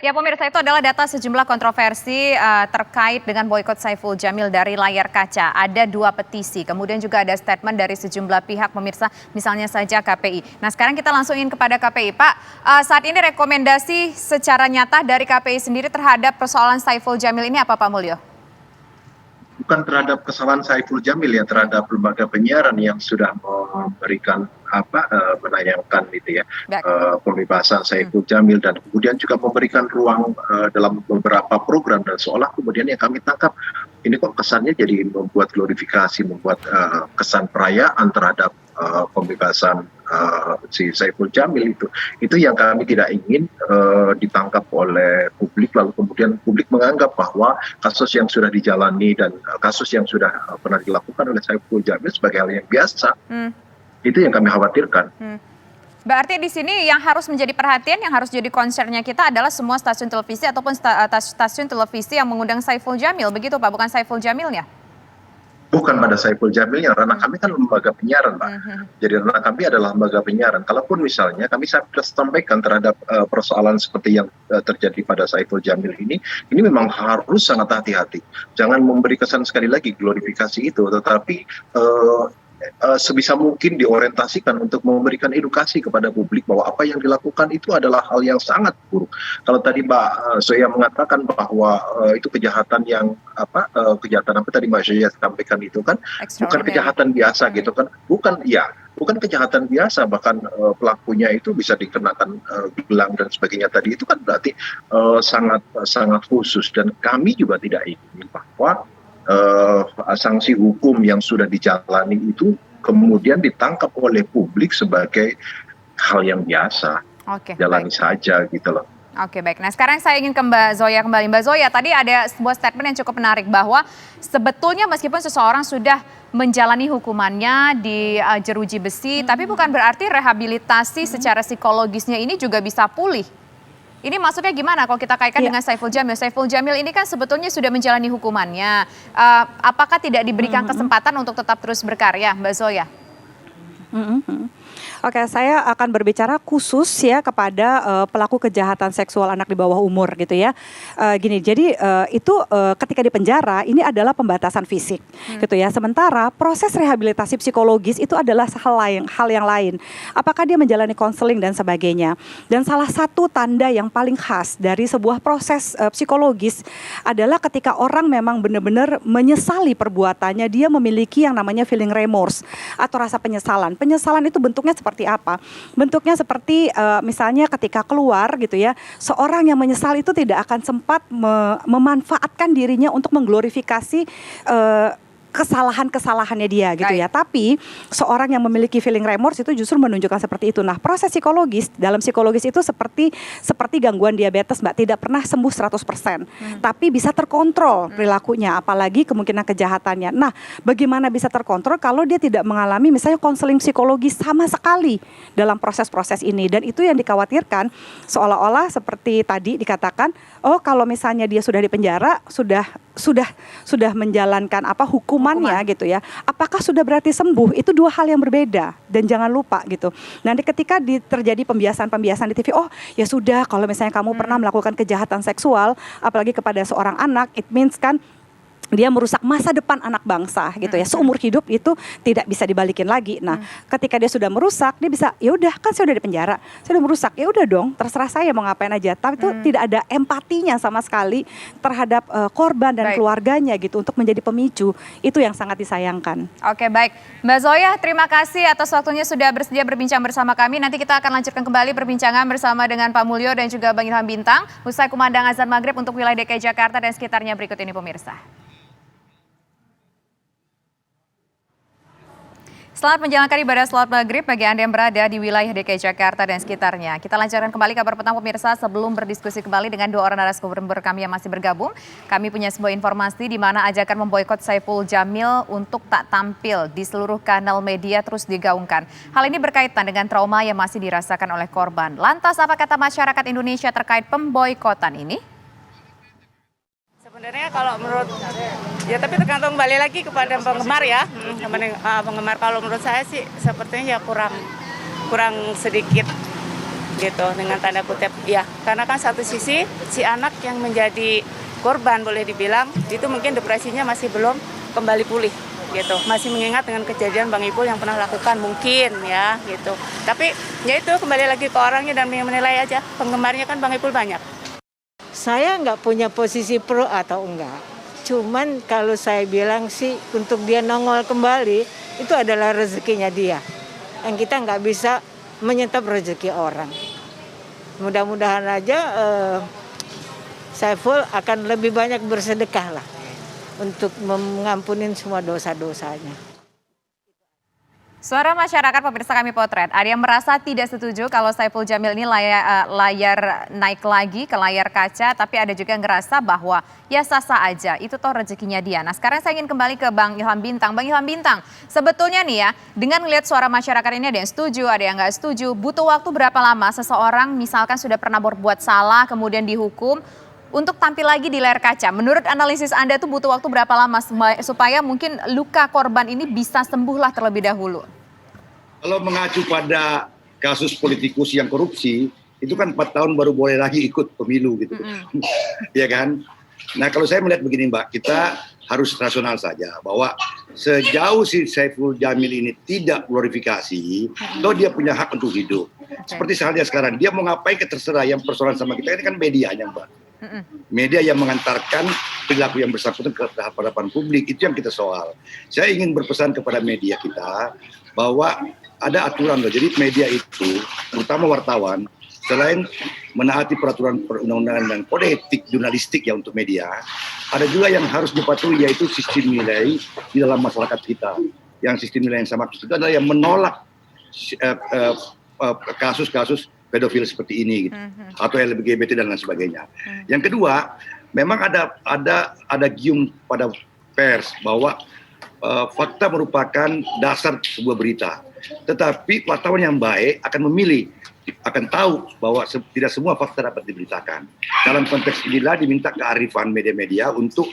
Ya pemirsa, itu adalah data sejumlah kontroversi terkait dengan boykot Saiful Jamil dari layar kaca. Ada 2 petisi, kemudian juga ada statement dari sejumlah pihak pemirsa, misalnya saja KPI. Nah sekarang kita langsung ingin kepada KPI. Pak, saat ini rekomendasi secara nyata dari KPI sendiri terhadap persoalan Saiful Jamil ini apa Pak Mulyo? Bukan terhadap kesalahan Saiful Jamil ya, terhadap lembaga penyiaran yang sudah memberikan menayangkan gitu ya pembebasan Saiful Jamil, dan kemudian juga memberikan ruang dalam beberapa program, dan seolah kemudian yang kami tangkap ini kok kesannya jadi membuat glorifikasi, membuat kesan perayaan terhadap pembebasan si Saiful Jamil. Itu yang kami tidak ingin ditangkap oleh publik, lalu kemudian publik menganggap bahwa kasus yang sudah dijalani dan kasus yang sudah pernah dilakukan oleh Saiful Jamil sebagai hal yang biasa. Itu yang kami khawatirkan. Berarti di sini yang harus menjadi perhatian, yang harus jadi concern-nya kita adalah semua stasiun televisi ataupun stasiun televisi yang mengundang Saiful Jamil, begitu Pak? Bukan Saiful Jamilnya? Bukan pada Saiful Jamilnya, ranah kami kan lembaga penyiaran, Pak. Jadi ranah kami adalah lembaga penyiaran. Kalaupun misalnya kami sampaikan terhadap persoalan seperti yang terjadi pada Saiful Jamil ini memang harus sangat hati-hati. Jangan memberi kesan sekali lagi glorifikasi itu, tetapi sebisa mungkin diorientasikan untuk memberikan edukasi kepada publik bahwa apa yang dilakukan itu adalah hal yang sangat buruk. Kalau tadi Mbak Zoya mengatakan bahwa itu kejahatan yang kejahatan apa tadi Mbak Zoya sampaikan itu kan bukan kejahatan biasa gitu kan, bukan kejahatan biasa, bahkan pelakunya itu bisa dikenakan gelang dan sebagainya tadi, itu kan berarti sangat sangat khusus, dan kami juga tidak ingin bahwa sanksi hukum yang sudah dijalani itu kemudian ditangkap oleh publik sebagai hal yang biasa. Jalani saja gitu loh. Oke, baik. Nah sekarang saya ingin ke Mbak Zoya kembali. Mbak Zoya, tadi ada sebuah statement yang cukup menarik bahwa sebetulnya meskipun seseorang sudah menjalani hukumannya di jeruji besi, tapi bukan berarti rehabilitasi secara psikologisnya ini juga bisa pulih. Ini maksudnya gimana kalau kita kaitkan dengan Saiful Jamil? Saiful Jamil ini kan sebetulnya sudah menjalani hukumannya. Apakah tidak diberikan kesempatan untuk tetap terus berkarya, Mbak Zoya? Oke, saya akan berbicara khusus ya kepada pelaku kejahatan seksual anak di bawah umur gitu ya. Gini, jadi itu ketika di penjara ini adalah pembatasan fisik gitu ya. Sementara proses rehabilitasi psikologis itu adalah hal yang lain. Apakah dia menjalani konseling dan sebagainya. Dan salah satu tanda yang paling khas dari sebuah proses psikologis adalah ketika orang memang benar-benar menyesali perbuatannya, dia memiliki yang namanya feeling remorse atau rasa penyesalan. Penyesalan itu bentuknya seperti apa? Bentuknya seperti misalnya ketika keluar gitu ya, seorang yang menyesal itu tidak akan sempat memanfaatkan dirinya untuk mengglorifikasi kesalahan-kesalahannya dia gitu ya. Tapi seorang yang memiliki feeling remorse itu justru menunjukkan seperti itu. Nah, proses psikologis, dalam psikologis itu seperti gangguan diabetes, Mbak, tidak pernah sembuh 100%. Tapi bisa terkontrol perilakunya, apalagi kemungkinan kejahatannya. Nah, bagaimana bisa terkontrol kalau dia tidak mengalami misalnya konseling psikologis sama sekali dalam proses-proses ini. Dan itu yang dikhawatirkan, seolah-olah seperti tadi dikatakan, oh kalau misalnya dia sudah di penjara, sudah menjalankan hukumannya gitu ya. Apakah sudah berarti sembuh? Itu dua hal yang berbeda, dan jangan lupa gitu. Nanti ketika terjadi pembiasan di TV, oh ya sudah kalau misalnya kamu pernah melakukan kejahatan seksual apalagi kepada seorang anak, it means kan dia merusak masa depan anak bangsa gitu ya. Seumur hidup itu tidak bisa dibalikin lagi. Nah, ketika dia sudah merusak, dia bisa ya udah kan saya udah di penjara, saya udah merusak, ya udah dong, terserah saya mau ngapain aja. Tapi itu tidak ada empatinya sama sekali terhadap korban dan keluarganya gitu untuk menjadi pemicu. Itu yang sangat disayangkan. Oke, baik. Mbak Zoya, terima kasih atas waktunya sudah bersedia berbincang bersama kami. Nanti kita akan lanjutkan kembali perbincangan bersama dengan Pak Mulyo dan juga Bang Ilham Bintang usai kumandang azan maghrib untuk wilayah DKI Jakarta dan sekitarnya. Berikut ini pemirsa. Selamat menjalankan ibadah salat maghrib bagi Anda yang berada di wilayah DKI Jakarta dan sekitarnya. Kita lanjutkan kembali kabar petang pemirsa sebelum berdiskusi kembali dengan 2 orang narasumber kami yang masih bergabung. Kami punya sebuah informasi di mana ajakan memboikot Saiful Jamil untuk tak tampil di seluruh kanal media terus digaungkan. Hal ini berkaitan dengan trauma yang masih dirasakan oleh korban. Lantas apa kata masyarakat Indonesia terkait pemboikotan ini? Sebenarnya kalau menurut ya, tapi tergantung balik lagi kepada penggemar ya. Penggemar kalau menurut saya sih sepertinya ya kurang sedikit gitu, dengan tanda kutip ya, karena kan satu sisi si anak yang menjadi korban boleh dibilang itu mungkin depresinya masih belum kembali pulih gitu, masih mengingat dengan kejadian Bang Ipul yang pernah lakukan mungkin ya gitu. Tapi ya itu kembali lagi ke orangnya dan yang menilai aja. Penggemarnya kan Bang Ipul banyak. Saya nggak punya posisi pro atau enggak. Cuman kalau saya bilang sih untuk dia nongol kembali itu adalah rezekinya dia. Yang kita nggak bisa menyetop rezeki orang. Mudah-mudahan aja Saiful akan lebih banyak bersedekah lah untuk mengampunin semua dosa-dosanya. Suara masyarakat pemirsa kami potret, ada yang merasa tidak setuju kalau Saiful Jamil ini layar naik lagi ke layar kaca, tapi ada juga yang ngerasa bahwa ya sah-sah aja, itu toh rezekinya dia. Nah sekarang saya ingin kembali ke Bang Ilham Bintang. Bang Ilham Bintang, sebetulnya nih ya, dengan melihat suara masyarakat ini ada yang setuju, ada yang nggak setuju, butuh waktu berapa lama seseorang misalkan sudah pernah berbuat salah, kemudian dihukum, untuk tampil lagi di layar kaca? Menurut analisis Anda itu butuh waktu berapa lama supaya mungkin luka korban ini bisa sembuhlah terlebih dahulu? Kalau mengacu pada kasus politikus yang korupsi, itu kan 4 tahun baru boleh lagi ikut pemilu gitu. Ya kan? Nah kalau saya melihat begini Mbak, kita harus rasional saja bahwa sejauh si Saiful Jamil ini tidak glorifikasi, toh dia punya hak untuk hidup. Seperti halnya sekarang, dia mau ngapain terserah, yang persoalan sama kita ini kan medianya Mbak. Media yang mengantarkan perilaku yang bersangkutan ke hadapan publik, itu yang kita soal. Saya ingin berpesan kepada media kita bahwa ada aturan loh. Jadi media itu, terutama wartawan, selain menaati peraturan perundang-undangan dan kode etik jurnalistik ya untuk media, ada juga yang harus dipatuhi, yaitu sistem nilai di dalam masyarakat kita. Yang sistem nilai yang sama itu adalah yang menolak kasus-kasus pedofil seperti ini gitu, atau LGBT dan lain sebagainya. Yang kedua, memang ada gium pada pers bahwa fakta merupakan dasar sebuah berita. Tetapi wartawan yang baik akan memilih, akan tahu bahwa tidak semua fakta dapat diberitakan. Dalam konteks inilah diminta kearifan media-media untuk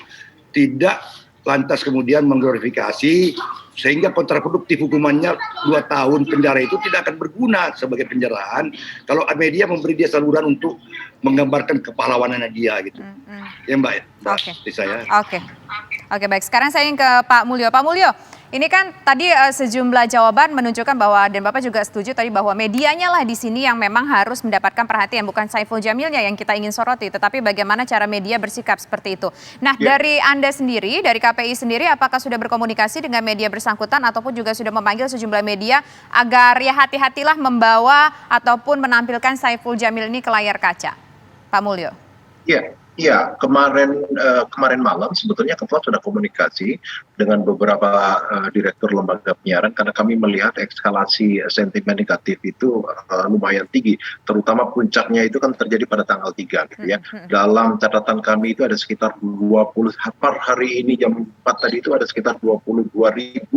tidak lantas kemudian mengglorifikasi, sehingga kontraproduktif hukumannya 2 tahun penjara itu tidak akan berguna sebagai penjaraan kalau media memberi dia saluran untuk menggambarkan kepahlawanannya dia gitu. Ya Mbak, Oke. saya. Oke, baik. Sekarang saya ingin ke Pak Mulyo. Pak Mulyo, ini kan tadi sejumlah jawaban menunjukkan bahwa, dan Bapak juga setuju tadi bahwa medianya lah di sini yang memang harus mendapatkan perhatian, bukan Saiful Jamilnya yang kita ingin soroti, tetapi bagaimana cara media bersikap seperti itu. Nah, dari Anda sendiri, dari KPI sendiri, apakah sudah berkomunikasi dengan media bersangkutan ataupun juga sudah memanggil sejumlah media agar ya hati-hatilah membawa ataupun menampilkan Saiful Jamil ini ke layar kaca? Pak Mulyo. Iya, kemarin malam sebetulnya Ketua sudah komunikasi dengan beberapa direktur lembaga penyiaran karena kami melihat eskalasi sentimen negatif itu lumayan tinggi, terutama puncaknya itu kan terjadi pada tanggal 3 gitu ya. Dalam catatan kami itu ada sekitar 20 per hari ini jam 4 tadi itu ada sekitar 22.000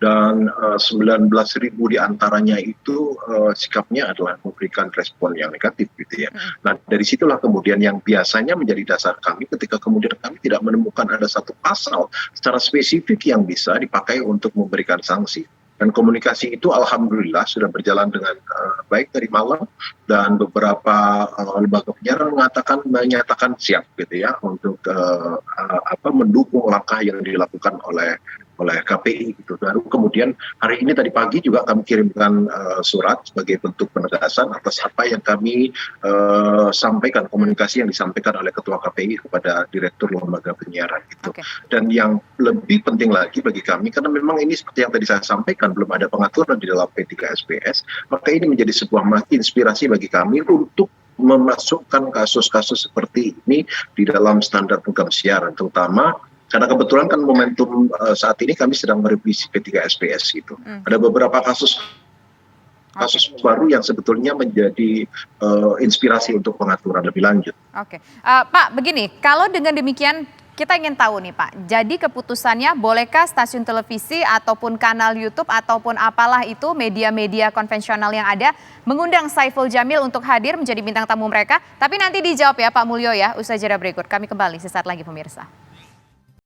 dan 19.000 diantaranya itu sikapnya adalah memberikan respon yang negatif gitu ya. Nah dari situlah kemudian yang biasanya menjadi dasar kami ketika kemudian kami tidak menemukan ada satu pasal secara spesifik yang bisa dipakai untuk memberikan sanksi. Dan komunikasi itu alhamdulillah sudah berjalan dengan baik dari malam, dan beberapa lembaga penyiaran menyatakan siap gitu ya untuk mendukung langkah yang dilakukan oleh KPI gitu. Baru kemudian hari ini tadi pagi juga kami kirimkan surat sebagai bentuk penegasan atas apa yang kami sampaikan, komunikasi yang disampaikan oleh Ketua KPI kepada Direktur Lembaga Penyiaran gitu. Dan yang lebih penting lagi bagi kami, karena memang ini seperti yang tadi saya sampaikan, belum ada pengaturan di dalam P3SPS, maka ini menjadi sebuah inspirasi bagi kami untuk memasukkan kasus-kasus seperti ini di dalam standar program siaran, terutama karena kebetulan kan momentum saat ini kami sedang merevisi P3SPS gitu. Ada beberapa kasus baru yang sebetulnya menjadi inspirasi untuk pengaturan lebih lanjut. Pak, begini, kalau dengan demikian kita ingin tahu nih Pak, jadi keputusannya bolehkah stasiun televisi ataupun kanal YouTube ataupun apalah itu media-media konvensional yang ada mengundang Saiful Jamil untuk hadir menjadi bintang tamu mereka? Tapi nanti dijawab ya Pak Mulyo ya, usai jeda berikut. Kami kembali sesaat lagi pemirsa.